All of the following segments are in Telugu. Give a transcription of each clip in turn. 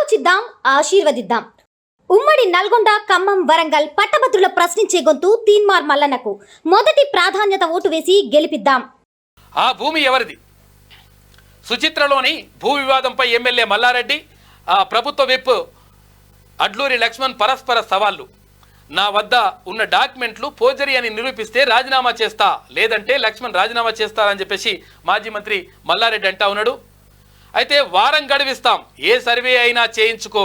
ఆలోచిద్దాం, ఆశీర్వదిద్దాం. ఉమ్మడి నల్గొండ, ఖమ్మం, వరంగల్ పట్టభద్రుల ప్రశ్నించే గొంతు తీన్మార్ మల్లన్నకు మొదటి ప్రాధాన్యత ఓటు వేసి గెలిపిద్దాం. ఆ భూమి ఎవరిది? సుచిత్రలోని భూ వివాదంపై ఎమ్మెల్యే మల్లారెడ్డి, ప్రభుత్వ విప్ అడ్లూరి లక్ష్మణ్ పరస్పర సవాళ్లు. నా వద్ద ఉన్న డాక్యుమెంట్లు ఫోర్జరీ అని నిరూపిస్తే రాజీనామా చేస్తా, లేదంటే లక్ష్మణ్ రాజీనామా చేస్తారని చెప్పేసి మాజీ మంత్రి మల్లారెడ్డి అంటా ఉన్నాడు. అయితే వారం గడివిస్తాం, ఏ సర్వే అయినా చేయించుకో,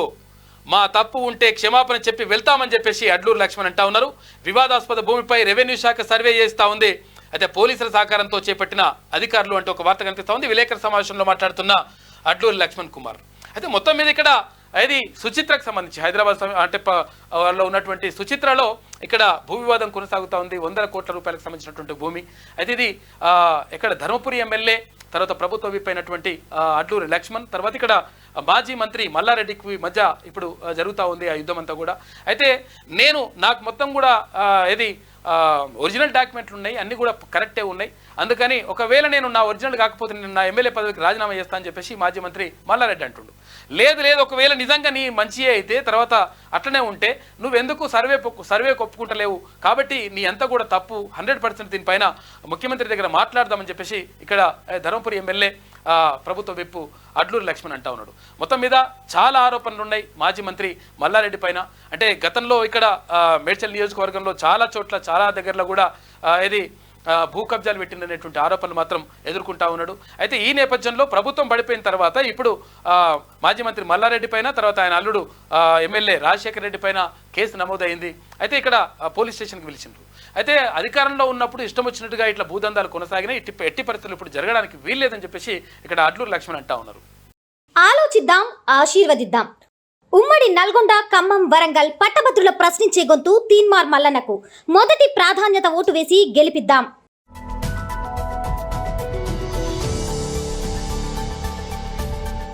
మా తప్పు ఉంటే క్షమాపణ చెప్పి వెళ్తామని చెప్పేసి అడ్లూరు లక్ష్మణ్ అంటా ఉన్నారు. వివాదాస్పద భూమిపై రెవెన్యూ శాఖ సర్వే చేస్తూ ఉంది. అయితే పోలీసుల సహకారంతో చేపట్టిన అధికారులు అంటే ఒక వార్త కనిపిస్తూ ఉంది. విలేకరుల సమావేశంలో మాట్లాడుతున్న అడ్లూరి లక్ష్మణ్ కుమార్ అయితే మొత్తం మీద ఇక్కడ అది సుచిత్రకు సంబంధించి హైదరాబాద్ అంటే వాళ్ళు ఉన్నటువంటి సుచిత్రలో ఇక్కడ భూ వివాదం కొనసాగుతూ ఉంది. 100 కోట్ల రూపాయలకు సంబంధించినటువంటి భూమి. అయితే ఇది ఇక్కడ ధర్మపురి ఎమ్మెల్యే, తర్వాత ప్రభుత్వ విప్ అయినటువంటి అడ్లూరి లక్ష్మణ్, తర్వాత ఇక్కడ మాజీ మంత్రి మల్లారెడ్డికి మధ్య ఇప్పుడు జరుగుతూ ఉంది ఆ యుద్ధం అంతా కూడా. అయితే నాకు మొత్తం కూడా ఒరిజినల్ డాక్యుమెంట్లు ఉన్నాయి, అన్నీ కూడా కరెక్టే ఉన్నాయి. అందుకని ఒకవేళ నేను నా ఒరిజినల్ కాకపోతే నేను నా ఎమ్మెల్యే పదవికి రాజీనామా చేస్తా అని చెప్పేసి మాజీ మంత్రి మల్లారెడ్డి అంటుండు. లేదు ఒకవేళ నిజంగా నీ మంచియే అయితే తర్వాత అట్లనే ఉంటే నువ్వెందుకు సర్వే ఒప్పుకుంటలేవు, కాబట్టి నీ అంతా కూడా తప్పు, 100% దీనిపైన ముఖ్యమంత్రి దగ్గర మాట్లాడదామని చెప్పేసి ఇక్కడ ధర్మపురి ఎమ్మెల్యే ప్రభుత్వ విప్పు అడ్లూరి లక్ష్మణ్ అంటా ఉన్నాడు. మొత్తం మీద చాలా ఆరోపణలు ఉన్నాయి మాజీ మంత్రి మల్లారెడ్డి పైన. అంటే గతంలో ఇక్కడ మేడ్చల్ నియోజకవర్గంలో చాలా చోట్ల చాలా దగ్గరలో కూడా భూ కబ్జాలు పెట్టినటువంటి ఆరోపణలు మాత్రం ఎదుర్కొంటా ఉన్నాడు. అయితే ఈ నేపథ్యంలో ప్రభుత్వం పడిపోయిన తర్వాత ఇప్పుడు మాజీ మంత్రి మల్లారెడ్డి పైన, తర్వాత ఆయన అల్లుడు ఎమ్మెల్యే రాజశేఖర రెడ్డి పైన కేసు నమోదైంది. అయితే ఇక్కడ పోలీస్ స్టేషన్కి పిలిచిండ్రు. అయితే అధికారంలో ఉన్నప్పుడు ఇష్టం వచ్చినట్టుగా ఇట్లా భూదందాలు కొనసాగినా ఎట్టి పరిస్థితులు ఇప్పుడు జరగడానికి వీల్లేదని చెప్పేసి ఇక్కడ అడ్లూరు లక్ష్మణ్ అంటా ఉన్నారు. ఆలోచిద్దాం, ఆశీర్వదిద్దాం. ఉమ్మడి నల్గొండ, ఖమ్మం, వరంగల్ పట్టభద్రుల ప్రశ్నించే గొంతు తీన్మార్ మల్లన్నకు మొదటి ప్రాధాన్యత ఓటు వేసి గెలిపిద్దాం.